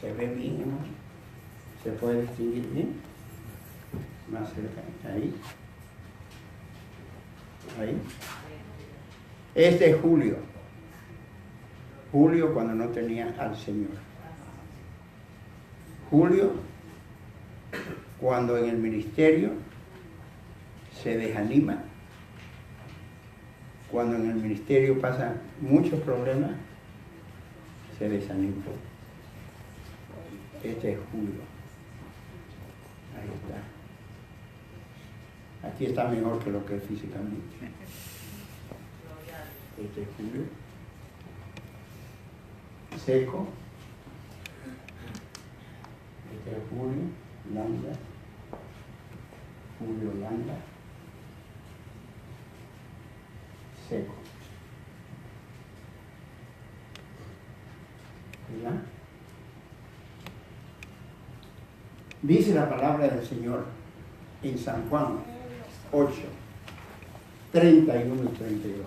Se ve bien, hermano. Se puede distinguir bien. Más cerca. Ahí. Ahí. Este es Julio. Julio cuando no tenía al Señor. Julio cuando en el ministerio se desanima. Cuando en el ministerio pasan muchos problemas, se desanima. Este es Julio. Ahí está. Aquí está mejor que lo que es físicamente. Este es Julio. Seco. Este es Julio. Landa. Julio Landa. Seco. ¿Verdad? Dice la palabra del Señor en San Juan 8, 31 y 32.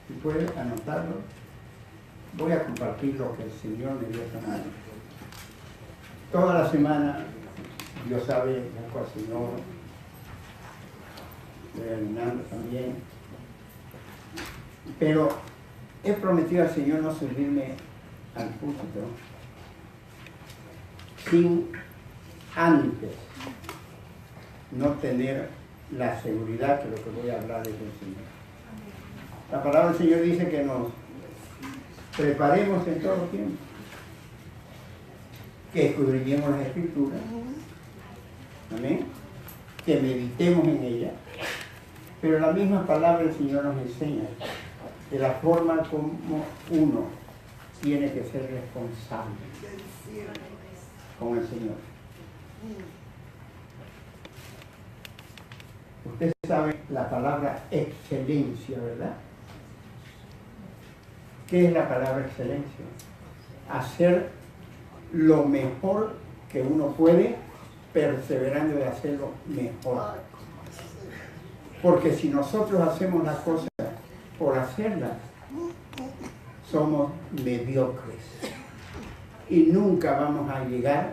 Si puede anotarlo, voy a compartir lo que el Señor me dio esta mano. Toda la semana, Dios sabe, busco al Señor, estoy ayunando también, pero he prometido al Señor no subirme al púlpito sin antes no tener la seguridad que lo que voy a hablar es del Señor. La palabra del Señor dice que nos preparemos en todo tiempo, que escudriñemos las Escrituras, amén, que meditemos en ellas, pero la misma palabra del Señor nos enseña de la forma como uno tiene que ser responsable con el Señor. Usted sabe la palabra excelencia, ¿verdad? ¿Qué es la palabra excelencia? Hacer lo mejor que uno puede, perseverando de hacerlo mejor. Porque si nosotros hacemos las cosas por hacerlas, somos mediocres y nunca vamos a llegar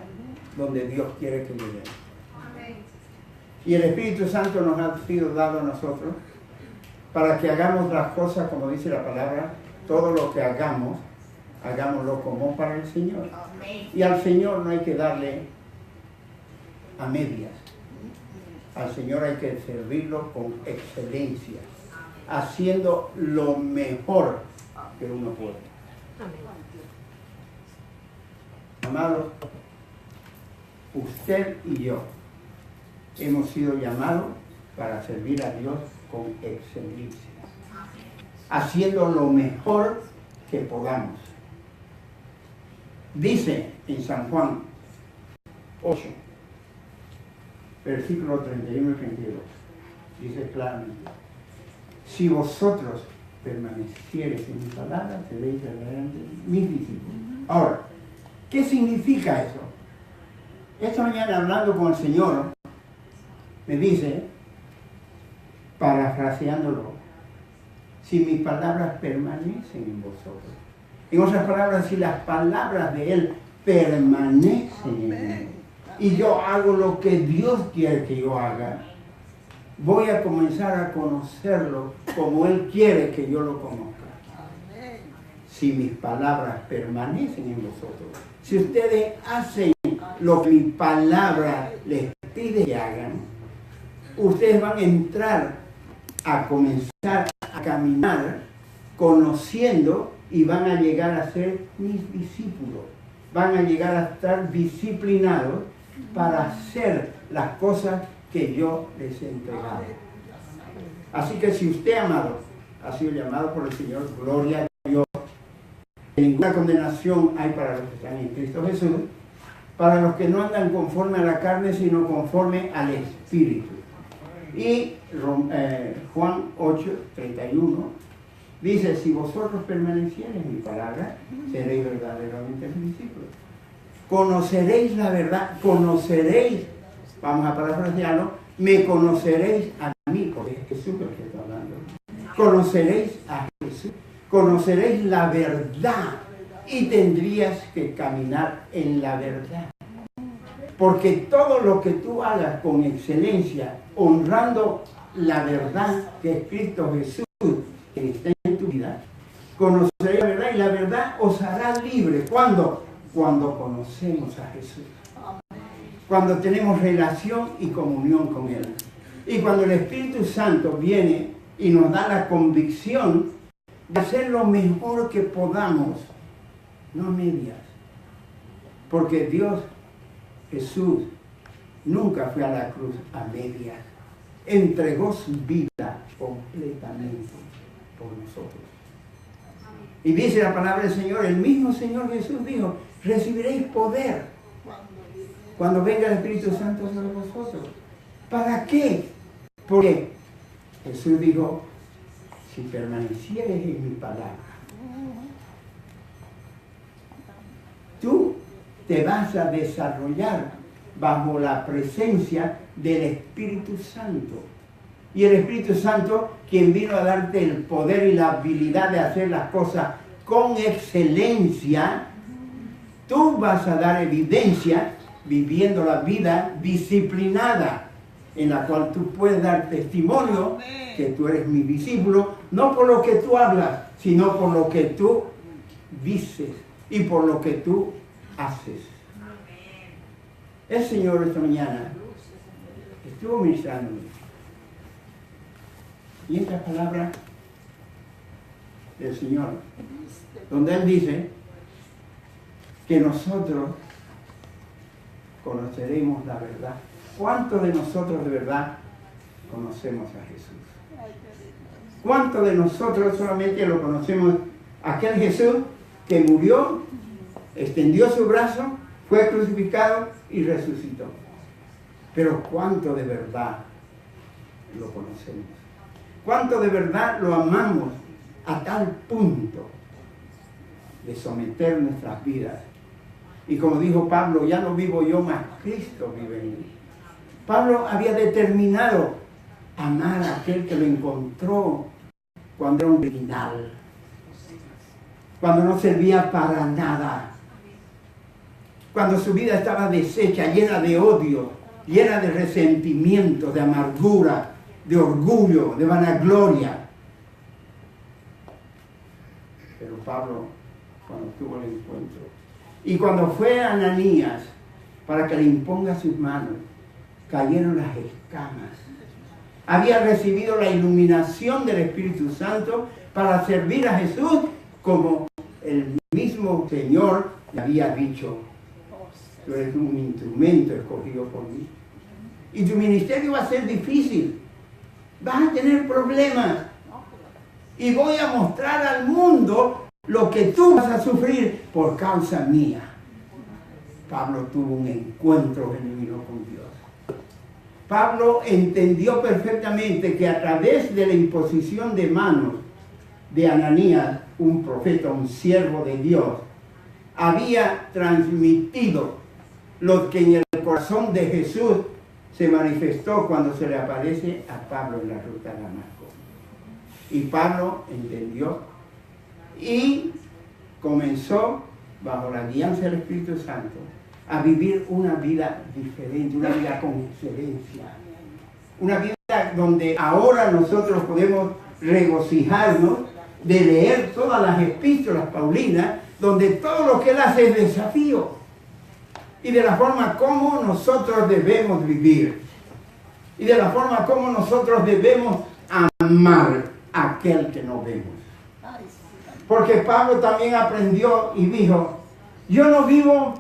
donde Dios quiere que lleguemos. Y el Espíritu Santo nos ha sido dado a nosotros para que hagamos las cosas como dice la palabra, todo lo que hagamos, hagámoslo como para el Señor. Y al Señor no hay que darle a medias. Al Señor hay que servirlo con excelencia, haciendo lo mejor que uno puede. Amados, usted y yo hemos sido llamados para servir a Dios con excelencia, haciendo lo mejor que podamos. Dice en San Juan 8, versículos 31 y 32, dice claramente: si vosotros permaneciereis en mi palabra, seréis verdaderamente mis discípulos. Ahora, ¿qué significa eso? Esta mañana hablando con el Señor, me dice, parafraseándolo, si mis palabras permanecen en vosotros. En otras palabras, si las palabras de Él permanecen en mí, y yo hago lo que Dios quiere que yo haga, voy a comenzar a conocerlo como Él quiere que yo lo conozca. Si mis palabras permanecen en vosotros, si ustedes hacen lo que mi palabra les pide que hagan, ustedes van a entrar a comenzar a caminar conociendo y van a llegar a ser mis discípulos. Van a llegar a estar disciplinados para hacer las cosas que yo les he entregado. Así que si usted, amado, ha sido llamado por el Señor, gloria a Dios. Ninguna condenación hay para los que están en Cristo Jesús, para los que no andan conforme a la carne, sino conforme al Espíritu. Y Juan 8, 31 dice: si vosotros permaneciereis en mi palabra, seréis verdaderamente mis discípulos. Conoceréis la verdad, conoceréis, vamos a parafrasearlo, me conoceréis a mí, porque es Jesús el que está hablando. Conoceréis a Jesús, conoceréis la verdad, y tendrías que caminar en la verdad. Porque todo lo que tú hagas con excelencia, honrando la verdad que es Cristo Jesús, que está en tu vida, conoceréis la verdad y la verdad os hará libre. ¿Cuándo? Cuando conocemos a Jesús. Cuando tenemos relación y comunión con Él. Y cuando el Espíritu Santo viene y nos da la convicción de hacer lo mejor que podamos, no medias. Porque Dios, Jesús, nunca fue a la cruz a medias. Entregó su vida completamente por nosotros. Y dice la palabra del Señor, el mismo Señor Jesús dijo, recibiréis poder cuando venga el Espíritu Santo sobre vosotros. ¿Para qué? Porque Jesús dijo, si permanecieres en mi palabra, tú te vas a desarrollar bajo la presencia del Espíritu Santo. Y el Espíritu Santo, quien vino a darte el poder y la habilidad de hacer las cosas con excelencia, tú vas a dar evidencia viviendo la vida disciplinada, en la cual tú puedes dar testimonio que tú eres mi discípulo, no por lo que tú hablas, sino por lo que tú dices y por lo que tú haces. El Señor esta mañana estuvo ministrándome. Y esta palabra del Señor, donde Él dice que nosotros conoceremos la verdad. ¿Cuántos de nosotros de verdad conocemos a Jesús? ¿Cuántos de nosotros solamente lo conocemos? Aquel Jesús que murió, extendió su brazo, fue crucificado y resucitó. Pero ¿cuánto de verdad lo conocemos? ¿Cuánto de verdad lo amamos a tal punto de someter nuestras vidas? Y como dijo Pablo, ya no vivo yo, mas Cristo vive en mí. Pablo había determinado amar a aquel que lo encontró cuando era un criminal, cuando no servía para nada, cuando su vida estaba deshecha, llena de odio, llena de resentimiento, de amargura, de orgullo, de vanagloria. Pero Pablo, cuando tuvo el encuentro, y cuando fue a Ananías para que le imponga sus manos, cayeron las escamas. Había recibido la iluminación del Espíritu Santo para servir a Jesús como el mismo Señor le había dicho: tú eres un instrumento escogido por mí. Y tu ministerio va a ser difícil. Vas a tener problemas. Y voy a mostrar al mundo lo que tú vas a sufrir por causa mía. Pablo tuvo un encuentro genuino con Dios. Pablo entendió perfectamente que a través de la imposición de manos de Ananías, un profeta, un siervo de Dios, había transmitido lo que en el corazón de Jesús se manifestó cuando se le aparece a Pablo en la ruta de Damasco. Y Pablo entendió y comenzó, bajo la guianza del Espíritu Santo, a vivir una vida diferente, una vida con excelencia. Una vida donde ahora nosotros podemos regocijarnos de leer todas las epístolas paulinas, donde todo lo que él hace es desafío. Y de la forma como nosotros debemos vivir. Y de la forma como nosotros debemos amar a aquel que no vemos. Porque Pablo también aprendió y dijo: yo no vivo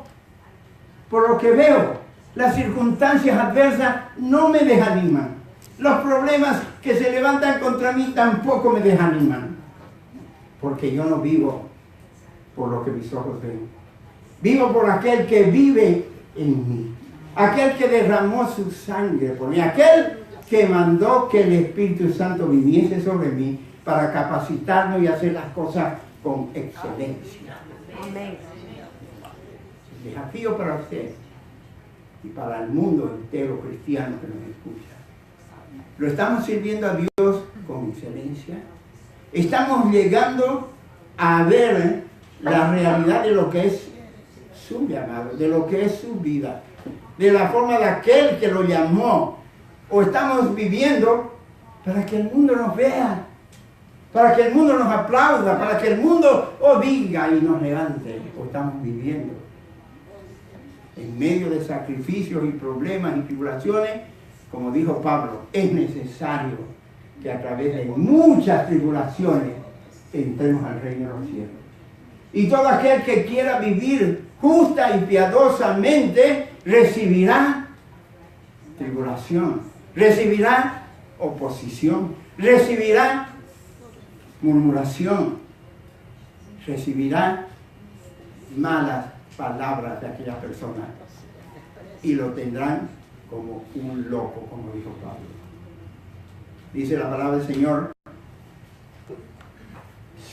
por lo que veo. Las circunstancias adversas no me desaniman. Los problemas que se levantan contra mí tampoco me desaniman. Porque yo no vivo por lo que mis ojos ven. Vivo por aquel que vive en mí. Aquel que derramó su sangre por mí. Aquel que mandó que el Espíritu Santo viniese sobre mí para capacitarnos y hacer las cosas con excelencia. Amén. Desafío para usted y para el mundo entero cristiano que nos escucha. ¿Lo estamos sirviendo a Dios con excelencia? ¿Estamos llegando a ver la realidad de lo que es su llamado, de lo que es su vida, de la forma de aquel que lo llamó. O estamos viviendo para que el mundo nos vea, para que el mundo nos aplauda, para que el mundo diga y nos levante. O estamos viviendo en medio de sacrificios y problemas y tribulaciones, como dijo Pablo, es necesario que a través de muchas tribulaciones entremos al reino de los cielos. Y todo aquel que quiera vivir justa y piadosamente recibirá tribulación, recibirá oposición, recibirá murmuración, recibirá malas palabras de aquella persona y lo tendrán como un loco, como dijo Pablo. Dice la palabra del Señor: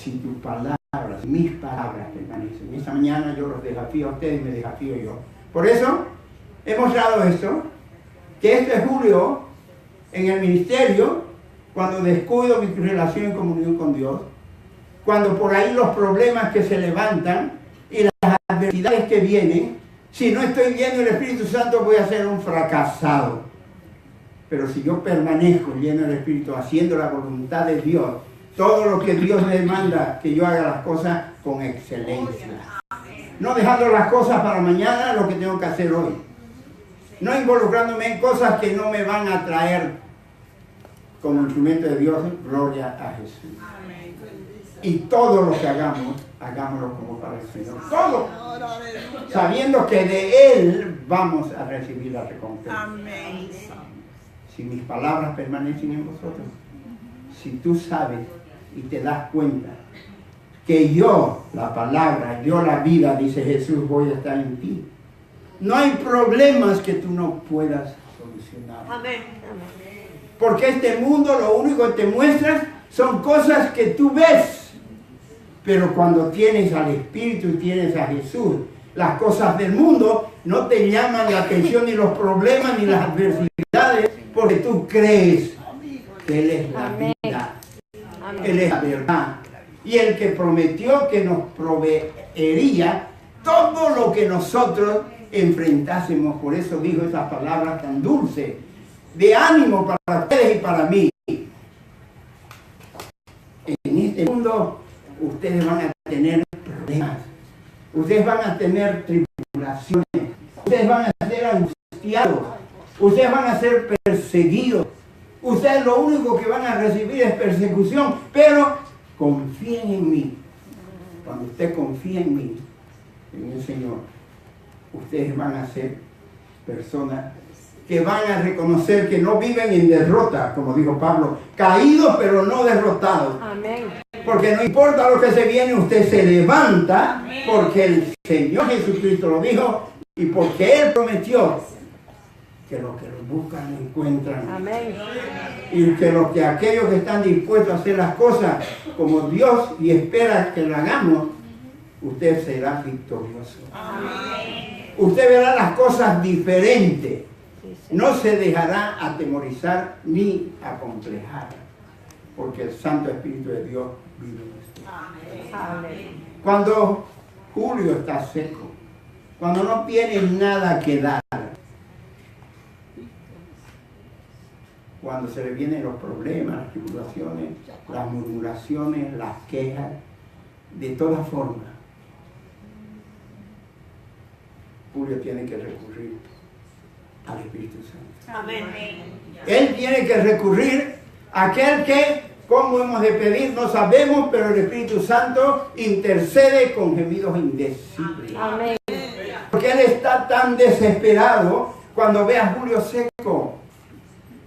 si tus palabras, mis palabras permanecen. Esta mañana yo los desafío a ustedes y me desafío yo. Por eso hemos dado esto, que este julio en el ministerio, cuando descuido mi relación y comunión con Dios, cuando por ahí los problemas que se levantan y las adversidades que vienen, si no estoy viendo el Espíritu Santo voy a ser un fracasado. Pero si yo permanezco lleno del Espíritu, haciendo la voluntad de Dios, todo lo que Dios me manda, que yo haga las cosas con excelencia. No dejando las cosas para mañana, lo que tengo que hacer hoy. No involucrándome en cosas que no me van a traer como instrumento de Dios, gloria a Jesús. Y todo lo que hagamos, hagámoslo como para el Señor. Todo. Sabiendo que de Él vamos a recibir la recompensa. Si mis palabras permanecen en vosotros, si tú sabes y te das cuenta que yo, la palabra, yo la vida, dice Jesús, voy a estar en ti. No hay problemas que tú no puedas solucionar. Amén. Porque este mundo lo único que te muestra son cosas que tú ves. Pero cuando tienes al Espíritu y tienes a Jesús, las cosas del mundo no te llaman la atención, ni los problemas, ni las adversidades, porque tú crees que Él es la vida. Él es la verdad. Y el que prometió que nos proveería todo lo que nosotros enfrentásemos. Por eso dijo esas palabras tan dulces, de ánimo para ustedes y para mí. En este mundo ustedes van a tener problemas, ustedes van a tener tribulaciones, ustedes van a ser angustiados, ustedes van a ser perseguidos, ustedes lo único que van a recibir es persecución, pero confíen en mí. Cuando usted confía en mí, en el Señor, ustedes van a ser personas que van a reconocer que no viven en derrota, como dijo Pablo, caídos pero no derrotados. Amén. Porque no importa lo que se viene, usted se levanta, porque el Señor Jesucristo lo dijo y porque Él prometió que los que lo buscan lo encuentran. Amén. Y que aquellos que están dispuestos a hacer las cosas como Dios y espera que lo hagamos, usted será victorioso. Amén. Usted verá las cosas diferentes. No se dejará atemorizar ni acomplejar, porque el Santo Espíritu de Dios vive en usted. Amén. Cuando Julio está seco, cuando no tiene nada que dar, cuando se le vienen los problemas, las tribulaciones, las murmuraciones, las quejas, de todas formas, Julio tiene que recurrir al Espíritu Santo. Amén. Él tiene que recurrir a aquel que, como hemos de pedir, no sabemos, pero el Espíritu Santo intercede con gemidos indecibles. Amén. Porque Él está tan desesperado cuando ve a Julio seco,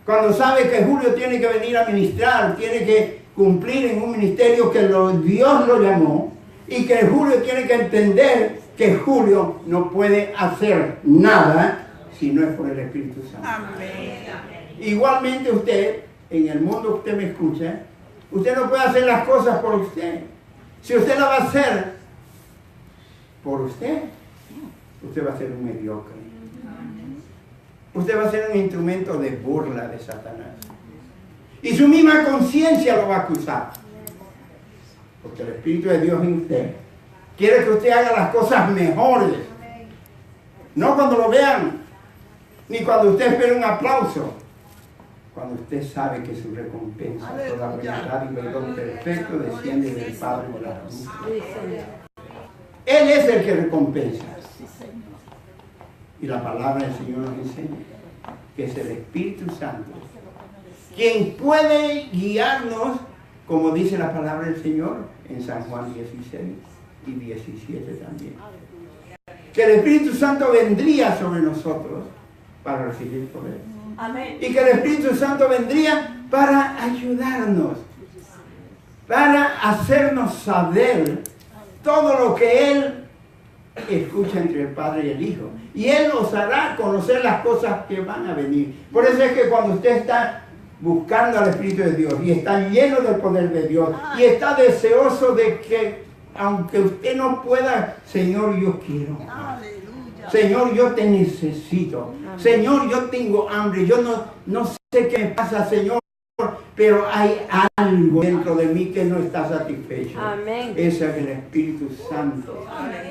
cuando sabe que Julio tiene que venir a ministrar, tiene que cumplir en un ministerio que Dios lo llamó, y que Julio tiene que entender que Julio no puede hacer nada si no es por el Espíritu Santo. Amén. Igualmente usted, en el mundo que usted me escucha, usted no puede hacer las cosas por usted. Si usted la va a hacer por usted, usted va a ser un mediocre. Usted va a ser un instrumento de burla de Satanás. Y su misma conciencia lo va a acusar. Porque el Espíritu de Dios en usted Quiere que usted haga las cosas mejores. No cuando lo vean, ni cuando usted espera un aplauso. Cuando usted sabe que su recompensa, toda buena y perdón perfecto, desciende del Padre de la luz. Él es el que recompensa. Y la palabra del Señor nos enseña que es el Espíritu Santo quien puede guiarnos, como dice la palabra del Señor en San Juan 16 y 17 también. Que el Espíritu Santo vendría sobre nosotros para recibir poder. Amén. Y que el Espíritu Santo vendría para ayudarnos, para hacernos saber todo lo que Él escucha entre el Padre y el Hijo. Y Él nos hará conocer las cosas que van a venir. Por eso es que cuando usted está buscando al Espíritu de Dios y está lleno del poder de Dios y está deseoso de que, aunque usted no pueda, Señor, yo quiero. Señor, yo te necesito. Señor, yo tengo hambre. Yo no sé qué me pasa, Señor, pero hay algo dentro de mí que no está satisfecho. Amén. Ese es el Espíritu Santo,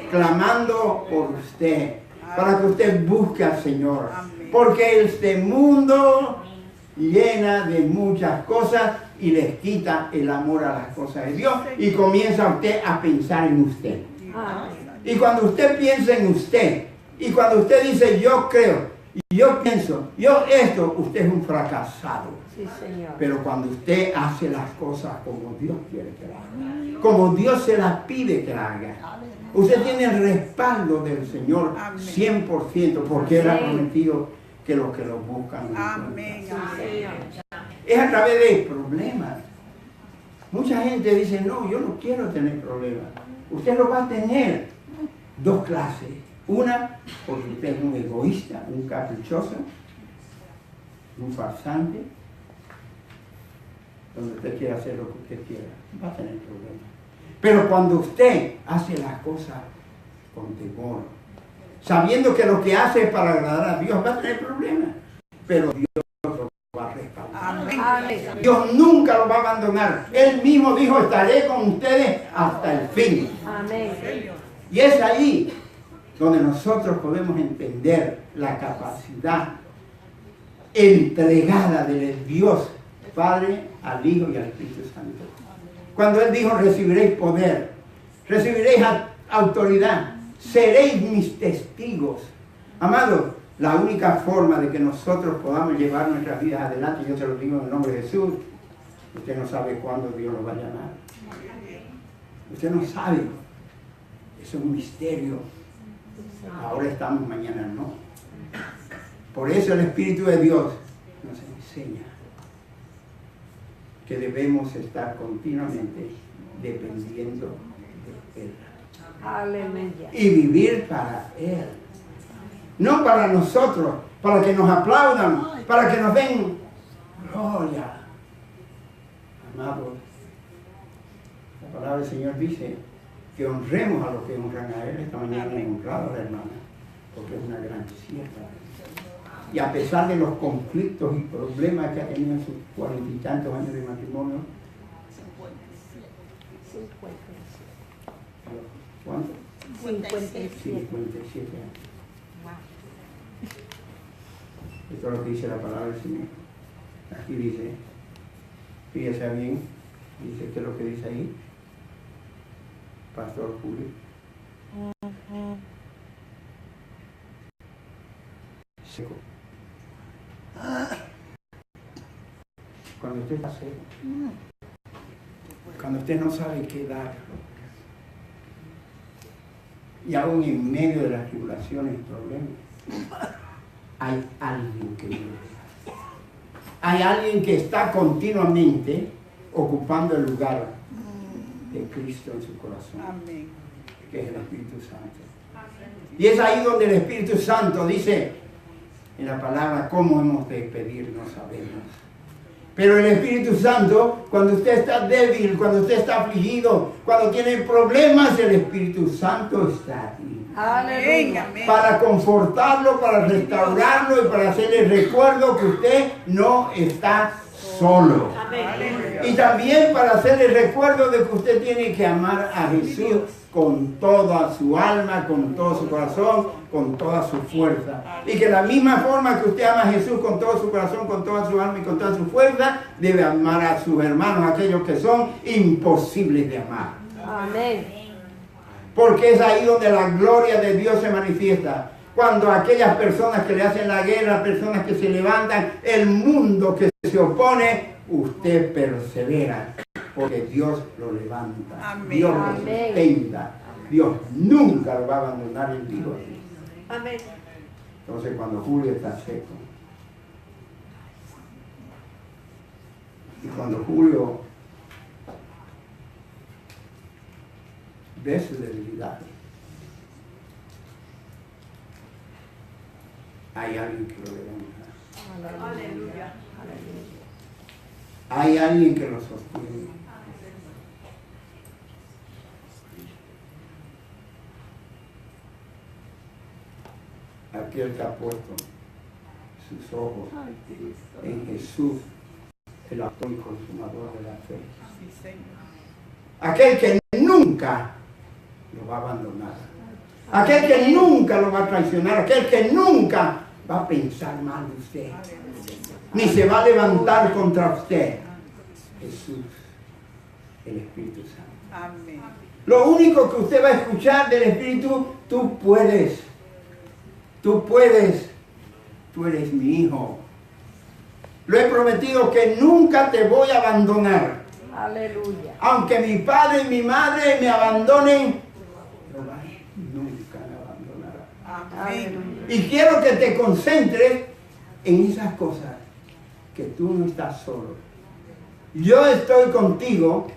clamando por usted, para que usted busque al Señor. Porque este mundo llena de muchas cosas y les quita el amor a las cosas de Dios y comienza usted a pensar en usted. Y cuando usted piensa en usted, y cuando usted dice yo creo, y yo pienso, yo esto, usted es un fracasado. Sí, Señor. Pero cuando usted hace las cosas como Dios quiere que las haga, como Dios se las pide que las haga, usted tiene el respaldo del Señor 100%, porque Él ha prometido que los que lo buscan lo encuentran. Es a través de problemas. Mucha gente dice, no, yo no quiero tener problemas. Usted lo va a tener. Dos clases. Una, porque usted es un egoísta, un caprichoso, un farsante, donde usted quiere hacer lo que usted quiera, va a tener problemas. Pero cuando usted hace las cosas con temor, sabiendo que lo que hace es para agradar a Dios, va a tener problemas. Pero Dios lo va a respaldar. Amén. Dios nunca lo va a abandonar. Él mismo dijo, estaré con ustedes hasta el fin. Amén. Y es ahí donde nosotros podemos entender la capacidad entregada del Dios Padre al Hijo y al Espíritu Santo. Cuando Él dijo, recibiréis poder, recibiréis autoridad, seréis mis testigos. Amados, la única forma de que nosotros podamos llevar nuestras vidas adelante, yo se lo digo en el nombre de Jesús, usted no sabe cuándo Dios lo va a llamar. Usted no sabe. Es un misterio. Ahora estamos, mañana no. Por eso el Espíritu de Dios nos enseña que debemos estar continuamente dependiendo de Él. Aleluya. Y vivir para Él. No para nosotros, para que nos aplaudan, para que nos den gloria. Amados, la palabra del Señor dice que honremos a los que honran a Él. Esta mañana he honrado a la hermana, porque es una gran sierva. Y a pesar de los conflictos y problemas que ha tenido en sus 40 y tantos años de matrimonio, 57 años. Esto es lo que dice la palabra del Señor. Aquí dice, fíjese bien, dice que es lo que dice ahí, Pastor Julio. Seco. Cuando usted está seco, cuando usted no sabe qué dar, y aún en medio de las tribulaciones y problemas, hay alguien que vive. Hay alguien que está continuamente ocupando el lugar de Cristo en su corazón, que es el Espíritu Santo. Y es ahí donde el Espíritu Santo dice en la palabra cómo hemos de pedir, no sabemos. Pero el Espíritu Santo, cuando usted está débil, cuando usted está afligido, cuando tiene problemas, el Espíritu Santo está aquí. Aleluya. Para confortarlo, para restaurarlo y para hacerle recuerdo que usted no está solo. Amén. Y también para hacerle recuerdo de que usted tiene que amar a Jesús con toda su alma, con todo su corazón, con toda su fuerza. Y que la misma forma que usted ama a Jesús con todo su corazón, con toda su alma y con toda su fuerza, debe amar a sus hermanos, aquellos que son imposibles de amar. Amén. Porque es ahí donde la gloria de Dios se manifiesta. Cuando aquellas personas que le hacen la guerra, personas que se levantan, el mundo que se opone, usted persevera. Porque Dios lo levanta. Amén. Dios lo Amén. sustenta. Dios nunca lo va a abandonar en Dios. Amén. Entonces cuando Julio está seco, y cuando Julio ve su debilidad, hay alguien que lo levanta. Aleluya. Hay alguien que lo sostiene. Aquel que ha puesto sus ojos en Jesús, el autor y consumador de la fe. Aquel que nunca lo va a abandonar. Aquel que nunca lo va a traicionar. Aquel que nunca va a pensar mal de usted. Ni se va a levantar contra usted. Jesús, el Espíritu Santo. Amén. Lo único que usted va a escuchar del Espíritu, tú puedes, tú eres mi hijo. Lo he prometido que nunca te voy a abandonar. Aleluya. Aunque mi padre y mi madre me abandonen, Jehová nunca me abandonará. Amén. Y quiero que te concentres en esas cosas, que tú no estás solo. Yo estoy contigo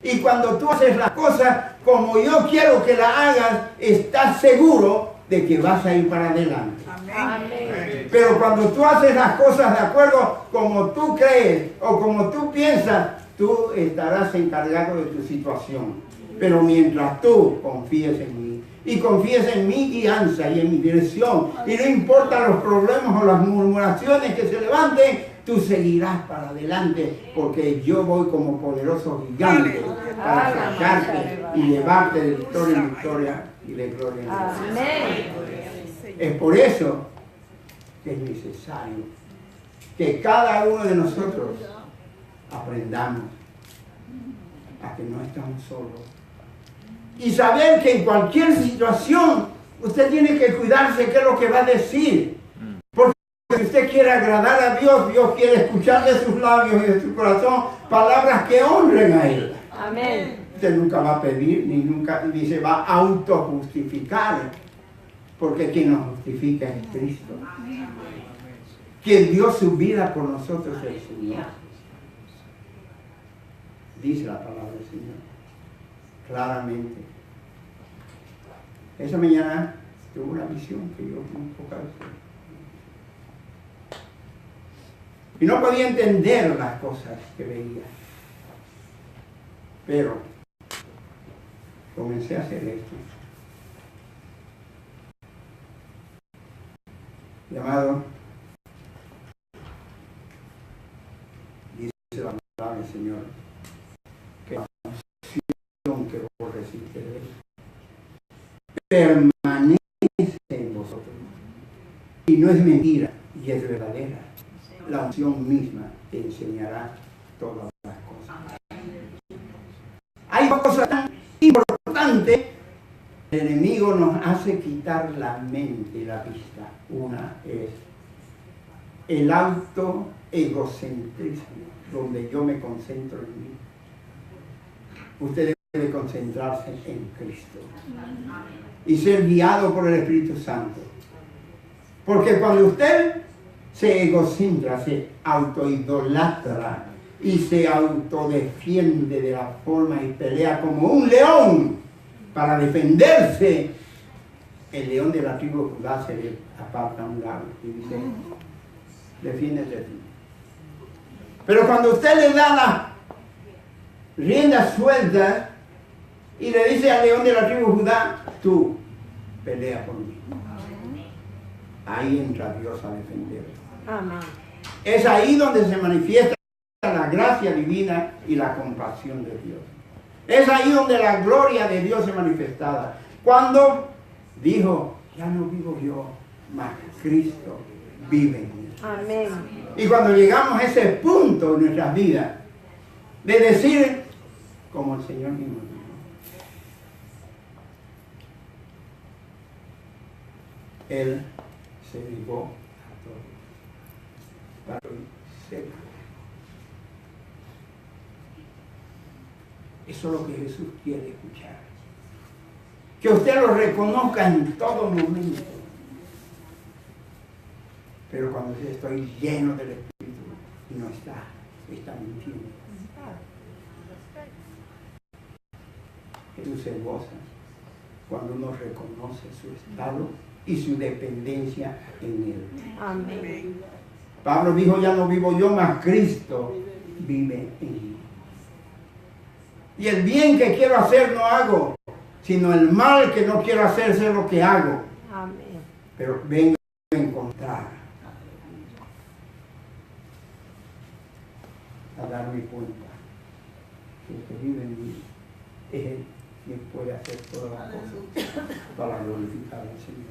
y cuando tú haces las cosas como yo quiero que las hagas, estás seguro de que vas a ir para adelante. Amén. Pero cuando tú haces las cosas de acuerdo como tú crees o como tú piensas, tú estarás encargado de tu situación. Pero mientras tú confíes en mí y confíes en mi guianza y en mi dirección, y no importa los problemas o las murmuraciones que se levanten, tú seguirás para adelante, porque yo voy como poderoso gigante para sacarte y llevarte de victoria en victoria y de gloria en gloria. Amén. Es por eso que es necesario que cada uno de nosotros aprendamos a que no estamos solos. Y saber que en cualquier situación usted tiene que cuidarse qué es lo que va a decir. Porque si usted quiere agradar a Dios, Dios quiere escuchar de sus labios y de su corazón palabras que honren a Él. Amén. Usted nunca va a pedir ni se va a autojustificar. Porque quien nos justifica es Cristo. Quien dio su vida por nosotros es el Señor. Dice la palabra del Señor claramente. Esa mañana tuve una visión que yo un poco y no podía entender las cosas que veía. Pero comencé a hacer esto. Llamado, dice la palabra del Señor, que la unción que vos recibiste de Él permanece en vosotros. Y no es mentira, y es verdadera. La unción misma te enseñará todas las cosas. Hay cosas tan importantes. El enemigo nos hace quitar la mente y la vista. Una es el autoegocentrismo, donde yo me concentro en mí. Usted debe concentrarse en Cristo y ser guiado por el Espíritu Santo. Porque cuando usted se egocentra, se autoidolatra y se autodefiende de la forma y pelea como un león para defenderse, el león de la tribu de Judá se le aparta a un lado y dice, defiéndete tú. Pero cuando usted le da la rienda suelta y le dice al león de la tribu de Judá, tú pelea por mí, ahí entra Dios a defenderlo. Amén. Es ahí donde se manifiesta la gracia divina y la compasión de Dios. Es ahí donde la gloria de Dios se manifestaba. Cuando dijo, ya no vivo yo, mas Cristo vive en mí. Amén. Y cuando llegamos a ese punto en nuestras vidas, de decir, como el Señor mismo dijo, Él se ligó a todo. Para ser. Eso es lo que Jesús quiere escuchar. Que usted lo reconozca en todo momento. Pero cuando usted estoy lleno del Espíritu y no está mintiendo. Jesús se goza cuando uno reconoce su estado y su dependencia en Él. Amén. Pablo dijo, ya no vivo yo, mas Cristo vive en mí. Y el bien que quiero hacer no hago, sino el mal que no quiero hacer es lo que hago. Amén. Pero vengo a encontrar, a darme cuenta que el que vive en mí es Él quien puede hacer todas las cosas para glorificar al Señor.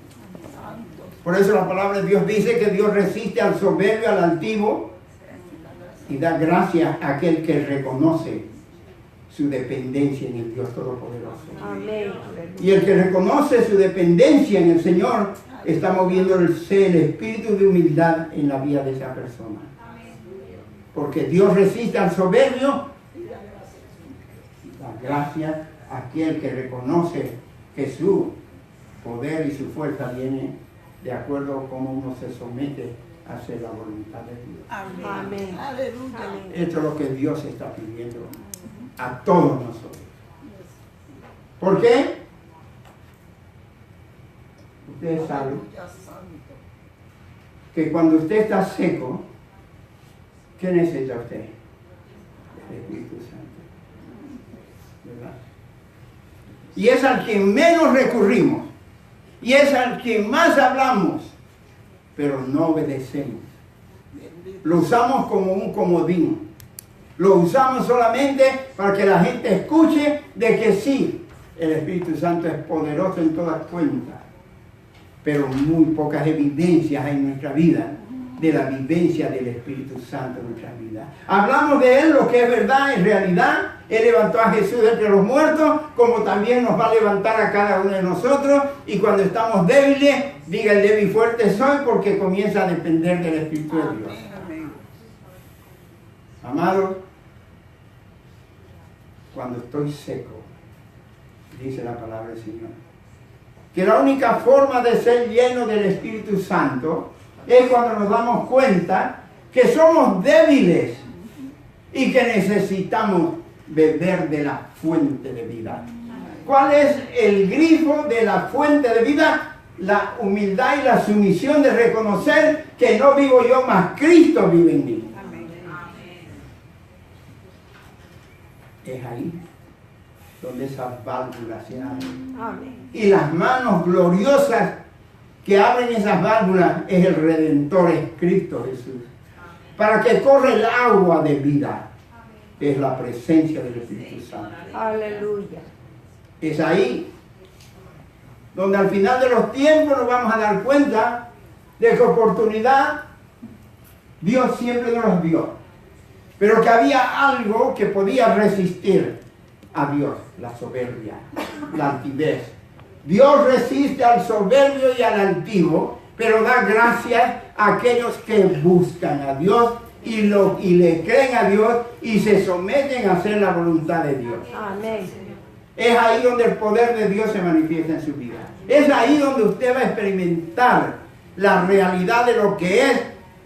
Por eso la palabra de Dios dice que Dios resiste al soberbio, al altivo, y da gracia a aquel que reconoce su dependencia en el Dios Todopoderoso. Amén. Y el que reconoce su dependencia en el Señor está moviendo el espíritu de humildad en la vida de esa persona. Porque Dios resiste al soberbio, da gracia a aquel que reconoce que su poder y su fuerza viene de acuerdo a cómo uno se somete a hacer la voluntad de Dios. Amén. Aleluya. Esto es lo que Dios está pidiendo a todos nosotros. ¿Por qué? Ustedes saben que cuando usted está seco, ¿qué necesita usted? El Espíritu Santo. ¿Verdad? Y es al que menos recurrimos. Y es al que más hablamos. Pero no obedecemos. Lo usamos como un comodín. Lo usamos solamente para que la gente escuche de que sí, el Espíritu Santo es poderoso en todas cuentas. Pero muy pocas evidencias hay en nuestra vida de la vivencia del Espíritu Santo en nuestra vida. Hablamos de Él, lo que es verdad, es realidad. Él levantó a Jesús de entre los muertos, como también nos va a levantar a cada uno de nosotros. Y cuando estamos débiles, diga el débil fuerte soy, porque comienza a depender del Espíritu de Dios. Amados, cuando estoy seco, dice la palabra del Señor, que la única forma de ser lleno del Espíritu Santo es cuando nos damos cuenta que somos débiles y que necesitamos beber de la fuente de vida. ¿Cuál es el grifo de la fuente de vida? La humildad y la sumisión de reconocer que no vivo yo, mas Cristo vive en mí. Es ahí donde esas válvulas se abren. Amén. Y las manos gloriosas que abren esas válvulas es el Redentor, es Cristo Jesús. Para que corra el agua de vida, es la presencia del Espíritu Santo. Aleluya. Es ahí donde al final de los tiempos nos vamos a dar cuenta de que oportunidad Dios siempre nos las dio. Pero que había algo que podía resistir a Dios, la soberbia, la altivez. Dios resiste al soberbio y al altivo, pero da gracia a aquellos que buscan a Dios y le creen a Dios y se someten a hacer la voluntad de Dios. Amén. Es ahí donde el poder de Dios se manifiesta en su vida. Es ahí donde usted va a experimentar la realidad de lo que es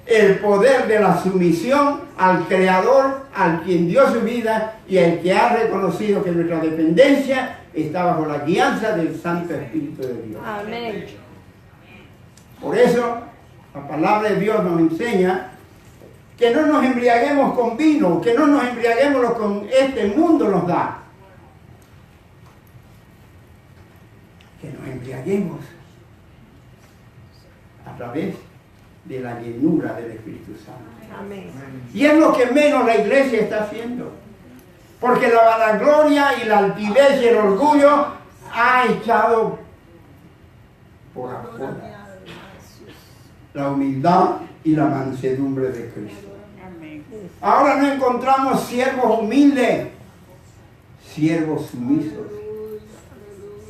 el poder de la sumisión al Creador, al quien dio su vida y el que ha reconocido que nuestra dependencia está bajo la guianza del Santo Espíritu de Dios. Amén. Por eso, la palabra de Dios nos enseña que no nos embriaguemos con vino, que no nos embriaguemos lo que este mundo nos da. Que nos embriaguemos a través de la llenura del Espíritu Santo. Amén. Y es lo que menos la iglesia está haciendo. Porque la vanagloria y la altivez y el orgullo ha echado por afuera la humildad y la mansedumbre de Cristo. Ahora no encontramos siervos humildes, siervos sumisos,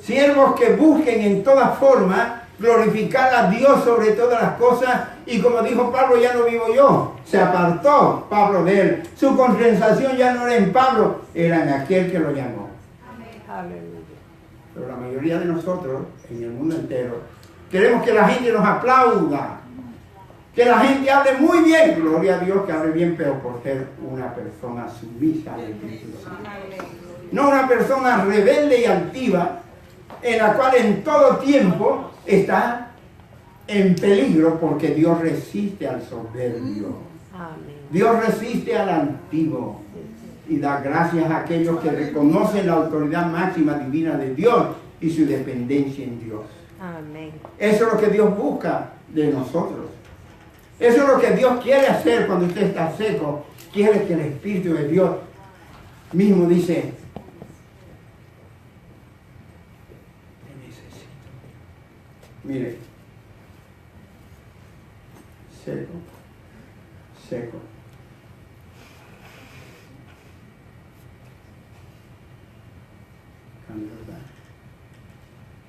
siervos que busquen en toda forma glorificar a Dios sobre todas las cosas, y como dijo Pablo, ya no vivo yo, se apartó Pablo de él, su conversación ya no era en Pablo, era en aquel que lo llamó. Aleluya. Pero la mayoría de nosotros, en el mundo entero, queremos que la gente nos aplauda, que la gente hable muy bien, gloria a Dios que hable bien, pero por ser una persona sumisa al Espíritu Santo. No una persona rebelde y altiva, en la cual en todo tiempo está en peligro, porque Dios resiste al soberbio. Amén. Dios resiste al altivo y da gracias a aquellos que reconocen la autoridad máxima divina de Dios y su dependencia en Dios. Amén. Eso es lo que Dios busca de nosotros. Eso es lo que Dios quiere hacer cuando usted está seco. Quiere que el Espíritu de Dios mismo dice: te necesito. Mire, seco, seco.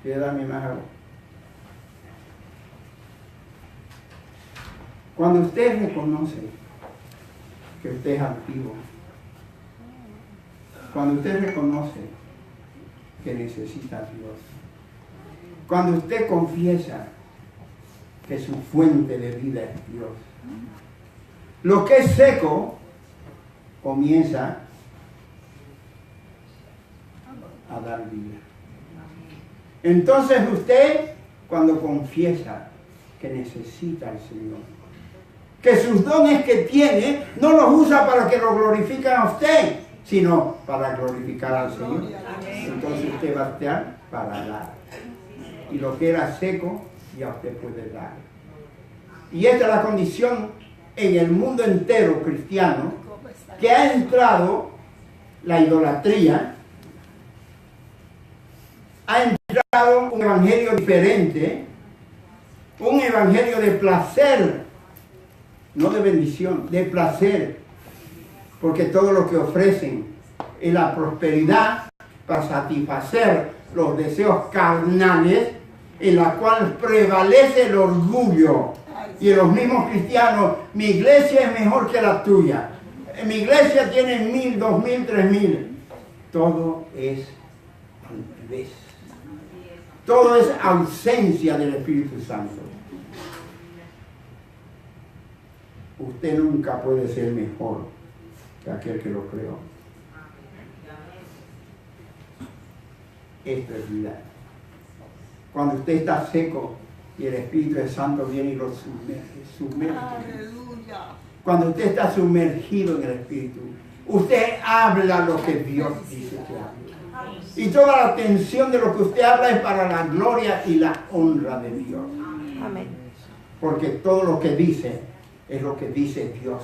¿Quiere darme más agua? Cuando usted reconoce que usted es altivo, cuando usted reconoce que necesita a Dios, cuando usted confiesa que su fuente de vida es Dios, lo que es seco comienza a dar vida. Entonces usted, cuando confiesa que necesita al Señor, que sus dones que tiene no los usa para que lo glorifiquen a usted, sino para glorificar al Señor. Entonces usted va a estar para dar. Y lo que era seco, ya usted puede dar. Y esta es la condición en el mundo entero cristiano, que ha entrado la idolatría, ha entrado un evangelio diferente, un evangelio de placer, no de bendición, de placer, porque todo lo que ofrecen es la prosperidad para satisfacer los deseos carnales, en la cual prevalece el orgullo. Y en los mismos cristianos, mi iglesia es mejor que la tuya, mi iglesia tiene 1000, 2000, 3000. Todo es altivez, todo es ausencia del Espíritu Santo. Usted nunca puede ser mejor que aquel que lo creó. Esto es vida. Cuando usted está seco y el Espíritu Santo viene y lo sumerge. Cuando usted está sumergido en el Espíritu, usted habla lo que Dios dice que habla. Y toda la atención de lo que usted habla es para la gloria y la honra de Dios. Amén. Porque todo lo que dice es lo que dice Dios.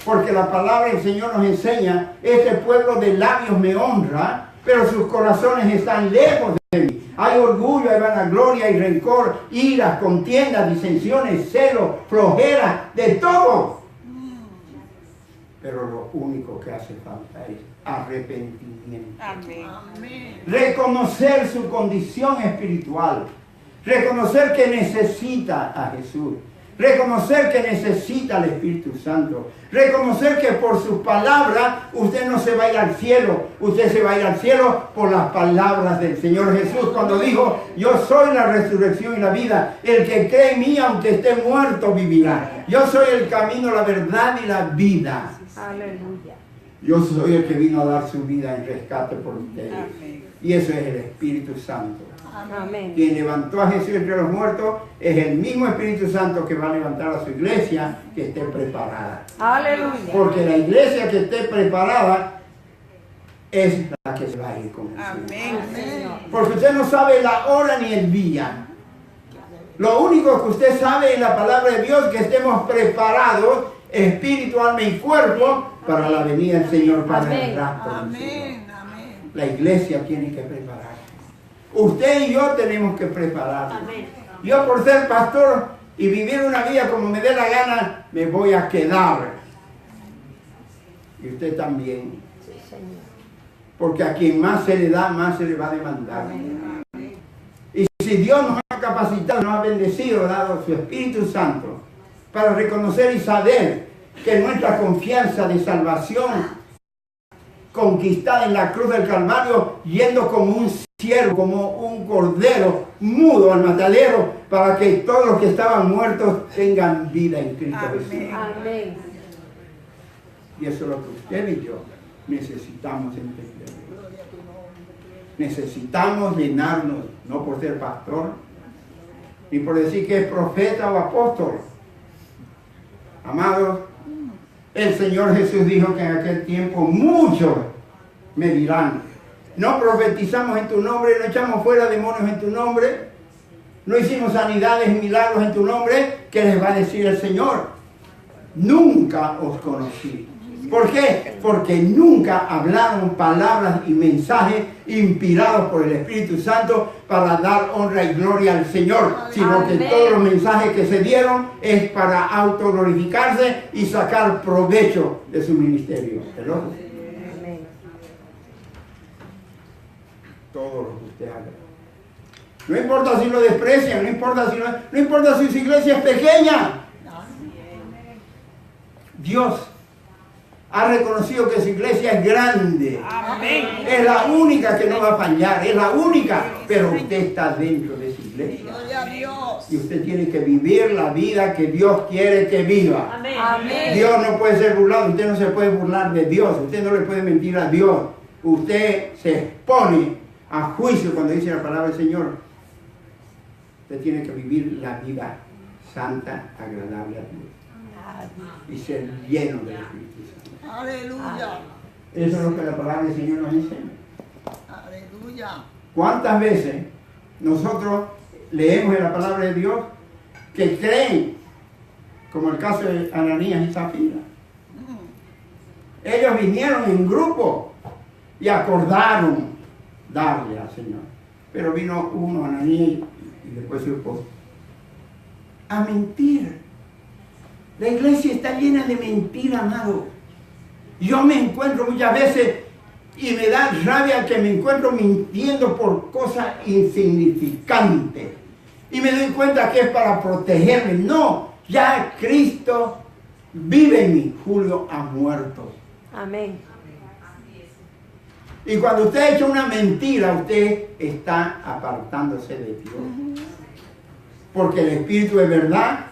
Porque la palabra del Señor nos enseña: este pueblo de labios me honra, pero sus corazones están lejos de mí. Hay orgullo, hay vanagloria, hay rencor, ira, contiendas, disensiones, celos, flojera, de todo. Pero lo único que hace falta es arrepentimiento. Amén. Reconocer su condición espiritual. Reconocer que necesita a Jesús. Reconocer que necesita al Espíritu Santo. Reconocer que por sus palabras usted no se va a ir al cielo. Usted se va a ir al cielo por las palabras del Señor Jesús. Cuando dijo: yo soy la resurrección y la vida. El que cree en mí, aunque esté muerto, vivirá. Yo soy el camino, la verdad y la vida. Aleluya. Yo soy el que vino a dar su vida en rescate por ustedes. Amén. Y eso es el Espíritu Santo. Amén. Quien levantó a Jesús entre los muertos es el mismo Espíritu Santo que va a levantar a su iglesia, que esté preparada. Aleluya. Porque la iglesia que esté preparada es la que se va a ir con Jesús. Amén. Porque usted no sabe la hora ni el día. Lo único que usted sabe es la palabra de Dios, que estemos preparados espíritu, alma y cuerpo para la venida del Señor para el Amén. rapto del Señor. Amén. Amén. La iglesia tiene que prepararse. Usted y yo tenemos que prepararnos. Amén. Yo por ser pastor y vivir una vida como me dé la gana, me voy a quedar. Y usted también. Sí, Señor. Porque a quien más se le da, más se le va a demandar. Amén. Y si Dios nos ha capacitado, nos ha bendecido, dado su Espíritu Santo, para reconocer y saber que nuestra confianza de salvación conquistada en la cruz del Calvario, yendo como un ciervo, como un cordero mudo al matadero, para que todos los que estaban muertos tengan vida en Cristo Jesús. Amén. Amén. Y eso es lo que usted y yo necesitamos entender. Necesitamos llenarnos, no por ser pastor, ni por decir que es profeta o apóstol. Amados, el Señor Jesús dijo que en aquel tiempo muchos me dirán, no profetizamos en tu nombre, no echamos fuera demonios en tu nombre, no hicimos sanidades y milagros en tu nombre. ¿Qué les va a decir el Señor? Nunca os conocí. ¿Por qué? Porque nunca hablaron palabras y mensajes inspirados por el Espíritu Santo para dar honra y gloria al Señor, sino que Amén. todos los mensajes que se dieron es para autoglorificarse y sacar provecho de su ministerio. ¿Hello? Amén. Todo lo que usted haga. No importa si lo desprecian, no importa si su iglesia es pequeña. Dios ha reconocido que su iglesia es grande. Amén. Es la única que no va a fallar, es la única. Pero usted está dentro de su iglesia. Gloria a Dios. Y usted tiene que vivir la vida que Dios quiere que viva. Amén. Amén. Dios no puede ser burlado, usted no se puede burlar de Dios, usted no le puede mentir a Dios. Usted se expone a juicio cuando dice la palabra del Señor. Usted tiene que vivir la vida santa, agradable a Dios. Y ser lleno del Espíritu Santo. Aleluya. Eso es lo que la palabra del Señor nos enseña. Aleluya. ¿Cuántas veces nosotros leemos en la palabra de Dios que creen, como el caso de Ananías y Zafira? Ellos vinieron en grupo y acordaron darle al Señor. Pero vino uno, Ananías, y después su esposo, a mentir. La iglesia está llena de mentiras, amado. Yo me encuentro muchas veces y me da rabia que me encuentro mintiendo por cosas insignificantes. Y me doy cuenta que es para protegerme. No, ya Cristo vive en mí. Julio ha muerto. Amén. Y cuando usted echa una mentira, usted está apartándose de Dios. Porque el Espíritu de verdad,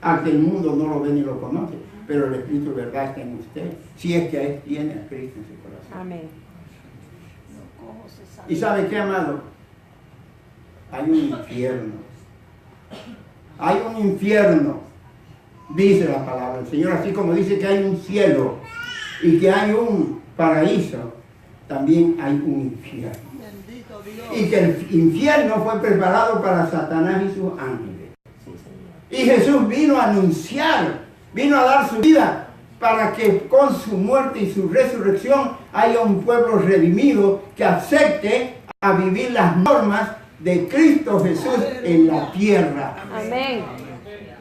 aunque el mundo no lo ve ni lo conoce, pero el Espíritu de verdad está en usted, si es que él tiene a Cristo en su corazón. Amén. ¿Y sabe qué, amado? Hay un infierno. Hay un infierno, dice la palabra del Señor, así como dice que hay un cielo y que hay un paraíso, también hay un infierno. Bendito Dios. Y que el infierno fue preparado para Satanás y sus ángeles. Y Jesús vino a anunciar, vino a dar su vida para que con su muerte y su resurrección haya un pueblo redimido que acepte a vivir las normas de Cristo Jesús en la tierra. Amén.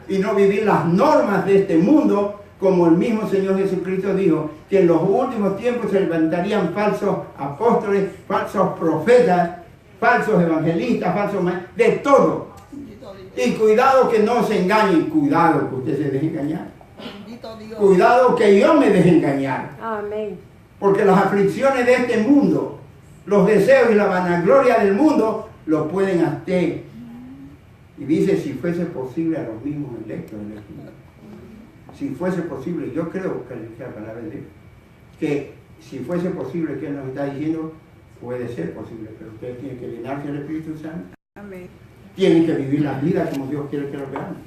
Y no vivir las normas de este mundo, como el mismo Señor Jesucristo dijo, que en los últimos tiempos se levantarían falsos apóstoles, falsos profetas, falsos evangelistas, falsos maestros, de todo. Bendito Dios. Y cuidado que no se engañen, cuidado que usted se deje engañar. Bendito Dios. Cuidado que yo me deje engañar. Amén. Porque las aflicciones de este mundo, los deseos y la vanagloria del mundo, lo pueden hacer. Y dice, si fuese posible a los mismos electos del Espíritu. Si fuese posible, yo creo que la palabra de Dios, que si fuese posible, que Él nos está diciendo, puede ser posible, pero usted tiene que llenarse del Espíritu Santo. Amén. Tienen que vivir la vida como Dios quiere que lo veamos.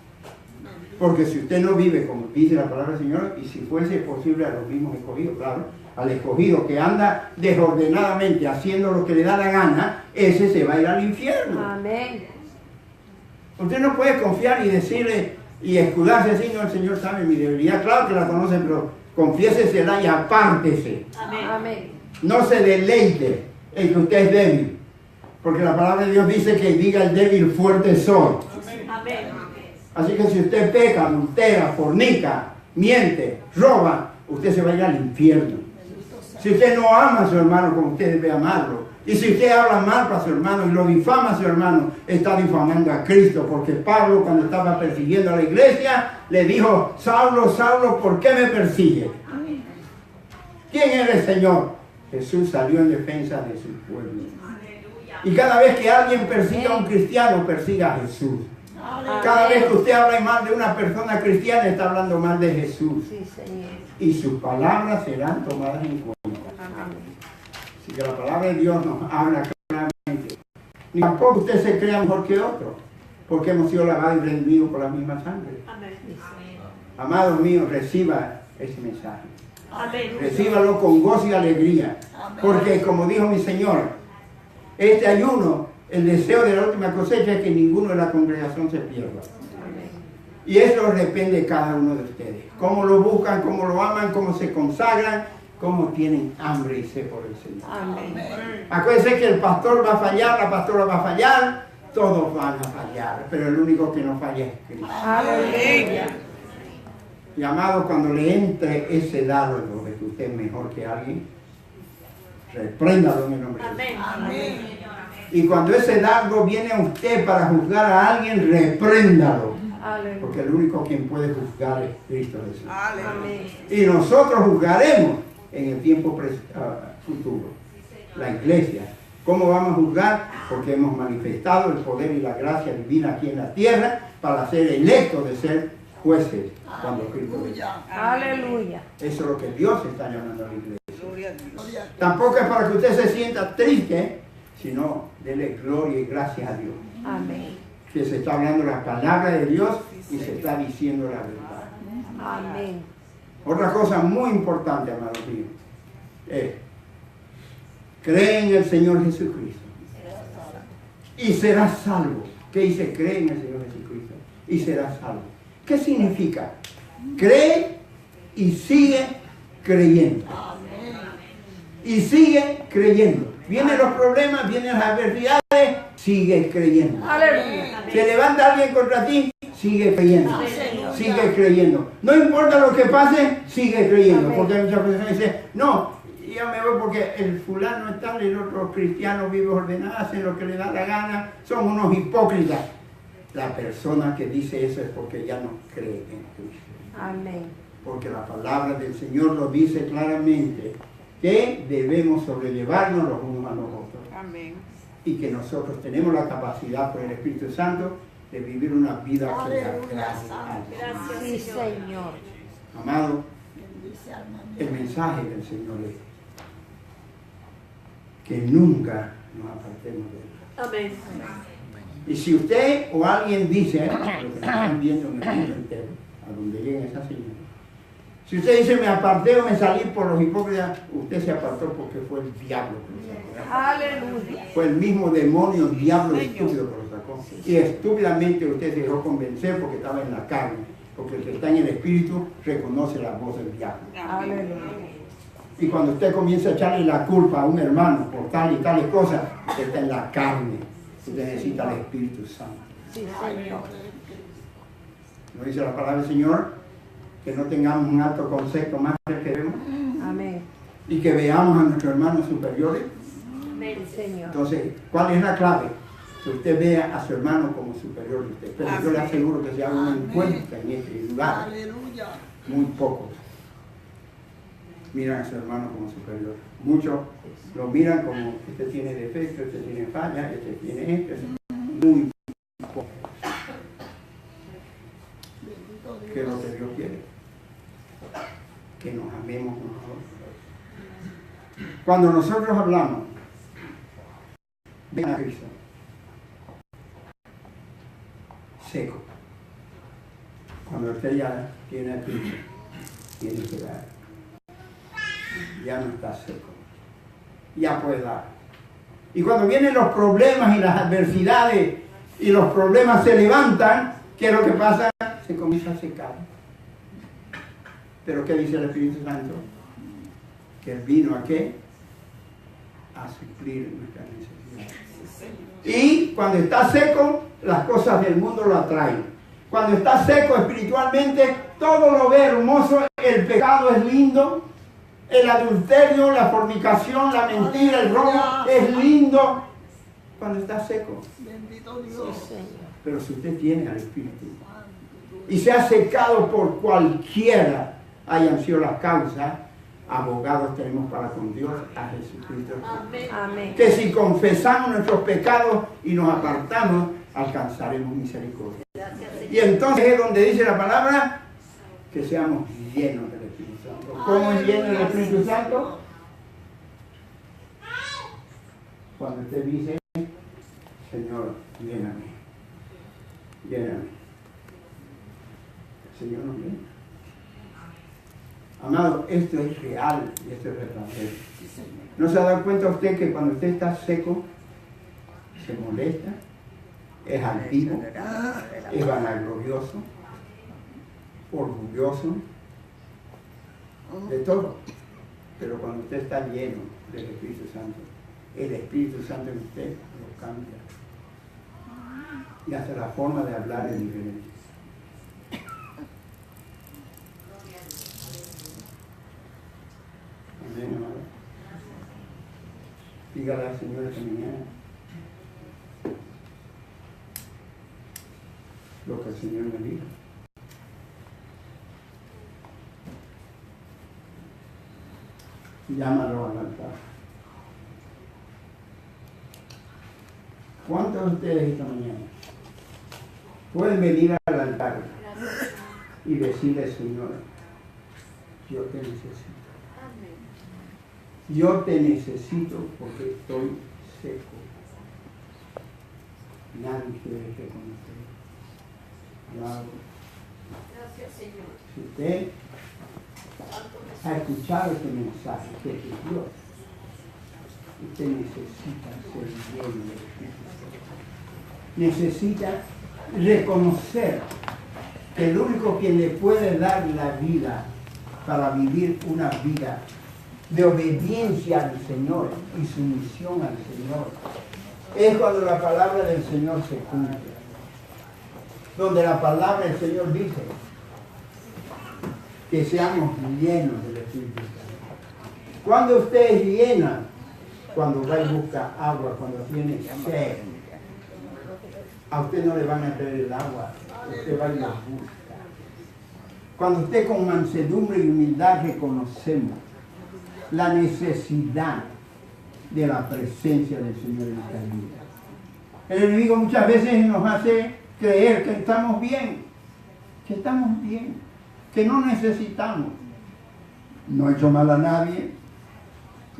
Porque si usted no vive como dice la palabra del Señor, y si fuese posible a los mismos escogidos, claro, al escogido que anda desordenadamente haciendo lo que le da la gana, ese se va a ir al infierno. Amén. Usted no puede confiar y decirle y escudarse así, no, el Señor sabe mi debilidad, claro que la conoce, pero confiésesela y apártese. Amén. No se deleite en que usted es débil, porque la palabra de Dios dice que diga el débil, fuerte soy. Amén. Así que si usted peca, adultera, fornica, miente, roba, usted se va a ir al infierno. Si usted no ama a su hermano como usted debe amarlo, y si usted habla mal para su hermano y lo difama a su hermano, está difamando a Cristo, porque Pablo, cuando estaba persiguiendo a la iglesia, le dijo: Saulo, Saulo, ¿por qué me persigue? ¿Quién eres, Señor? Jesús salió en defensa de su pueblo. Y cada vez que alguien persiga a un cristiano, persiga a Jesús. Cada vez que usted habla mal de una persona cristiana, está hablando mal de Jesús. Sí, Señor. Y sus palabras serán tomadas en cuenta. Amén. Así que la palabra de Dios nos habla claramente. Ni tampoco usted se crea mejor que otro, porque hemos sido lavados y redimidos por la misma sangre. Amén. Amados míos, reciba ese mensaje. Amén. Recíbalo con gozo y alegría. Porque como dijo mi Señor, este ayuno, el deseo de la última cosecha es que ninguno de la congregación se pierda. Y eso depende de cada uno de ustedes. Cómo lo buscan, cómo lo aman, cómo se consagran, cómo tienen hambre y sed por el Señor. Amén. Acuérdense que el pastor va a fallar, la pastora va a fallar, todos van a fallar, pero el único que no falla es Cristo. Aleluya. Y amados, cuando le entre ese dardo de que usted es mejor que alguien, repréndalo en el nombre de Jesús. Amén. Y cuando ese dardo viene a usted para juzgar a alguien, repréndalo. Aleluya. Porque el único quien puede juzgar es Cristo Jesús. Amén. Y nosotros juzgaremos en el tiempo futuro. La iglesia. ¿Cómo vamos a juzgar? Porque hemos manifestado el poder y la gracia divina aquí en la tierra para ser electos de ser jueces cuando Cristo venga. Aleluya. Eso es lo que Dios está llamando a la iglesia. Gloria a Dios. Tampoco es para que usted se sienta triste, sino dele gloria y gracias a Dios. Amén. Que se está hablando la palabra de Dios y se está diciendo la verdad. Amén. Otra cosa muy importante, amados míos, es: cree en el Señor Jesucristo y serás salvo. ¿Qué dice? Cree en el Señor Jesucristo y serás salvo. ¿Qué significa? Cree y sigue creyendo. Y sigue creyendo. Vienen los problemas, vienen las adversidades, sigue creyendo. Aleluya. Se levanta alguien contra ti, sigue creyendo. Sigue creyendo. No importa lo que pase, sigue creyendo. Amén. Porque hay muchas personas que dicen: no, yo me voy porque el fulano es tal, el otro cristiano vive ordenado, hacen lo que le da la gana, son unos hipócritas. La persona que dice eso es porque ya no cree en Cristo. Amén. Porque la palabra del Señor lo dice claramente, que debemos sobrellevarnos los unos a los otros. Amén. Y que nosotros tenemos la capacidad por el Espíritu Santo de vivir una vida que le agrade a Dios. Sí, Señor. Amado, Bendice alma mía. el mensaje del Señor es que nunca nos apartemos de Él. Amén. Y si usted o alguien dice, lo que nos están viendo en el mundo entero, a donde lleguen esas señales, si usted dice: me aparté o me salí por los hipócritas, usted se apartó porque fue el diablo que lo sacó. Aleluya. Fue el mismo demonio, el diablo estúpido que lo sacó. Y estúpidamente usted se dejó convencer porque estaba en la carne. Porque el que está en el espíritu reconoce la voz del diablo. Aleluya. Y cuando usted comienza a echarle la culpa a un hermano por tal y tales cosas, usted está en la carne. Usted necesita el Espíritu Santo. Sí, Señor. ¿No dice la palabra del Señor? Que no tengamos un alto concepto más del que vemos Amén. y que veamos a nuestros hermanos superiores. Amén, Señor. Entonces, ¿cuál es la clave? Que usted vea a su hermano como superior de usted. Pero yo le aseguro que si alguien Amén. encuentra en este lugar, Aleluya. muy pocos miran a su hermano como superior. Muchos lo miran como: este tiene defecto, este tiene falla, este tiene esto. Muy pocos. Bendito Que es lo Dios. que Dios quiere. Que nos amemos unos a otros. Cuando nosotros hablamos, ven a Cristo. Seco. Cuando usted ya tiene a Cristo, tiene que dar. Ya no está seco. Ya puede dar. Y cuando vienen los problemas y las adversidades y los problemas se levantan, ¿qué es lo que pasa? se comienza a secar. Pero ¿qué dice el Espíritu Santo? Que Él vino a qué? A suplir nuestras necesidades. Y cuando está seco, las cosas del mundo lo atraen. Cuando está seco espiritualmente, todo lo ve hermoso, el pecado es lindo, el adulterio, la fornicación, la mentira, el robo es lindo. Cuando está seco. Bendito Dios. Pero si usted tiene al Espíritu y se ha secado por cualquiera hayan sido las causas, abogados tenemos para con Dios a Jesucristo. Amén. Amén. Que si confesamos nuestros pecados y nos apartamos, alcanzaremos misericordia. Y entonces es donde dice la palabra que seamos llenos del Espíritu Santo. ¿Cómo es lleno del Espíritu Santo? Cuando usted dice, Señor, lléname, lléname. El Señor nos llena. Amado, esto es real y esto es verdadero. ¿No se ha dado cuenta usted que cuando usted está seco, se molesta, es altivo, es vanaglorioso, orgulloso, de todo? Pero cuando usted está lleno del Espíritu Santo, el Espíritu Santo en usted lo cambia. Y hasta la forma de hablar es diferente. Amén, amado. Dígale al Señor esta mañana lo que el Señor me dijo. Llámalo al altar. ¿Cuántos de ustedes esta mañana pueden venir al altar y decirle, Señor, yo te necesito? Yo te necesito porque estoy seco. Nadie quiere reconocer. Gracias, Señor. Si usted ha escuchado este mensaje que es de Dios, usted necesita ser lleno del Espíritu Santo. Necesita reconocer que el único quien le puede dar la vida para vivir una vida de obediencia al Señor y sumisión al Señor es cuando la palabra del Señor se cumple. Donde la palabra del Señor dice que seamos llenos del Espíritu Santo. Cuando usted es llena, cuando va y busca agua, cuando tiene sed, a usted no le van a traer el agua, usted va y la busca. Cuando usted con mansedumbre y humildad reconocemos la necesidad de la presencia del Señor en nuestra vida. El enemigo muchas veces nos hace creer que estamos bien, que no necesitamos. No he hecho mal a nadie,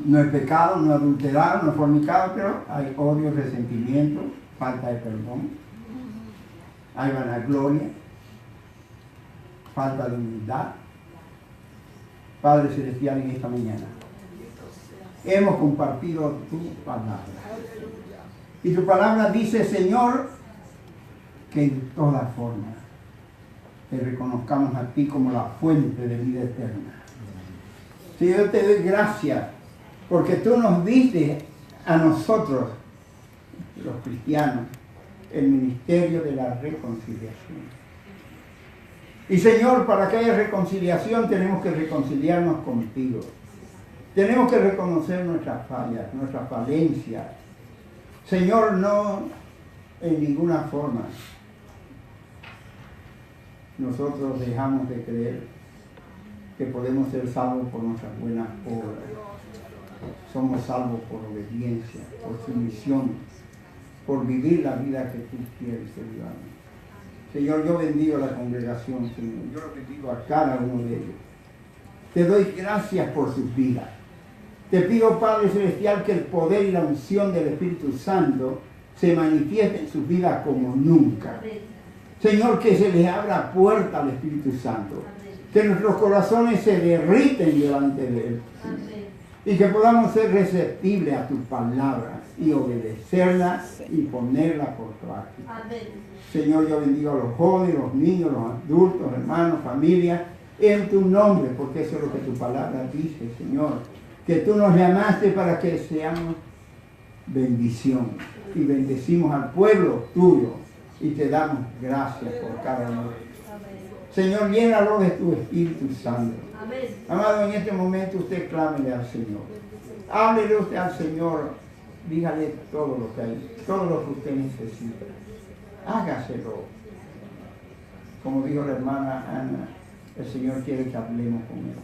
no he pecado, no he adulterado, no he fornicado, pero hay odio, resentimiento, falta de perdón, hay vanagloria, falta de humildad. Padre Celestial, en esta mañana hemos compartido tu palabra. Y tu palabra dice, Señor, que en toda forma te reconozcamos a ti como la fuente de vida eterna. Señor, yo te doy gracias porque tú nos diste a nosotros, los cristianos, el ministerio de la reconciliación. Y Señor, para que haya reconciliación tenemos que reconciliarnos contigo. Tenemos que reconocer nuestras fallas, nuestras falencias. Señor, no en ninguna forma nosotros dejamos de creer que podemos ser salvos por nuestras buenas obras. Somos salvos por obediencia, por sumisión, por vivir la vida que tú quieres, Señor. Señor, yo bendigo a la congregación, Señor. Yo lo bendigo a cada uno de ellos. Te doy gracias por sus vidas. Te pido, Padre Celestial, que el poder y la unción del Espíritu Santo se manifieste en sus vidas como nunca. Señor, que se les abra puerta al Espíritu Santo. Que nuestros corazones se derriten delante de Él. Y que podamos ser receptibles a tus palabras. y obedecerla y ponerla por práctica. Señor, yo bendigo a los jóvenes, los niños, los adultos, hermanos, familia, en tu nombre, porque eso es lo que tu palabra dice, Señor. Que tú nos llamaste para que seamos bendición y bendecimos al pueblo tuyo y te damos gracias por cada uno. Señor, llénalo de tu Espíritu Santo. Amado, en este momento usted clámele al Señor. Háblele usted al Señor. Dígale todo lo que hay, todo lo que usted necesita. Hágaselo. Como dijo la hermana Ana, el Señor quiere que hablemos con él.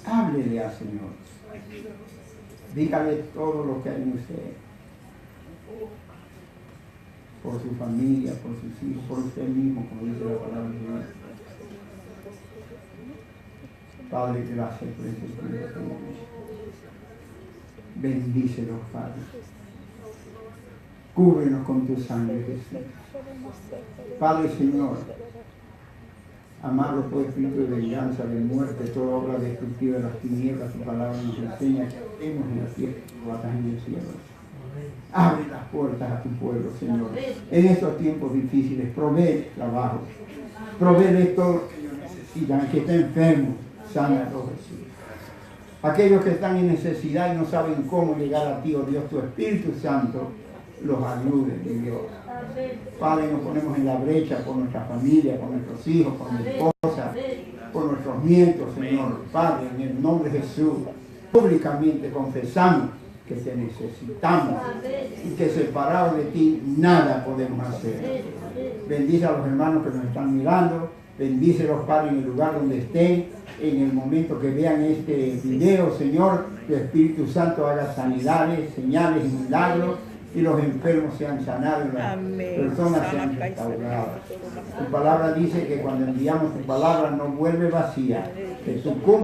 Háblele al Señor. Dígale todo lo que hay en usted. Por su familia, por sus hijos, por usted mismo, como dice la palabra de Dios. Padre, gracias por ese tiempo. Bendícelos, Padre. Cúbrenos con tu sangre, Jesús. Padre, Señor, amado por espíritu de venganza, de muerte, toda obra destructiva de las tinieblas, tu palabra nos enseña que estemos en la tierra y batas en el cielo. Abre las puertas a tu pueblo, Señor. En estos tiempos difíciles, provee trabajo. Provee todo lo que ellos necesitan. El que está enfermo, sánalo, Jesús. Aquellos que están en necesidad y no saben cómo llegar a ti, oh Dios, tu Espíritu Santo, los ayude, mi Dios. Padre, nos ponemos en la brecha por nuestra familia, por nuestros hijos, por nuestra esposa, por nuestros nietos, Señor. Padre, en el nombre de Jesús, públicamente confesamos que te necesitamos y que separados de ti nada podemos hacer. Bendice a los hermanos que nos están mirando, bendícelos, Padre, en el lugar donde estén, en el momento que vean este video, Señor, que el Espíritu Santo haga sanidades, señales y milagros, y los enfermos sean sanados, las personas sean restauradas. Tu palabra dice que cuando enviamos tu palabra no vuelve vacía, que tú cumples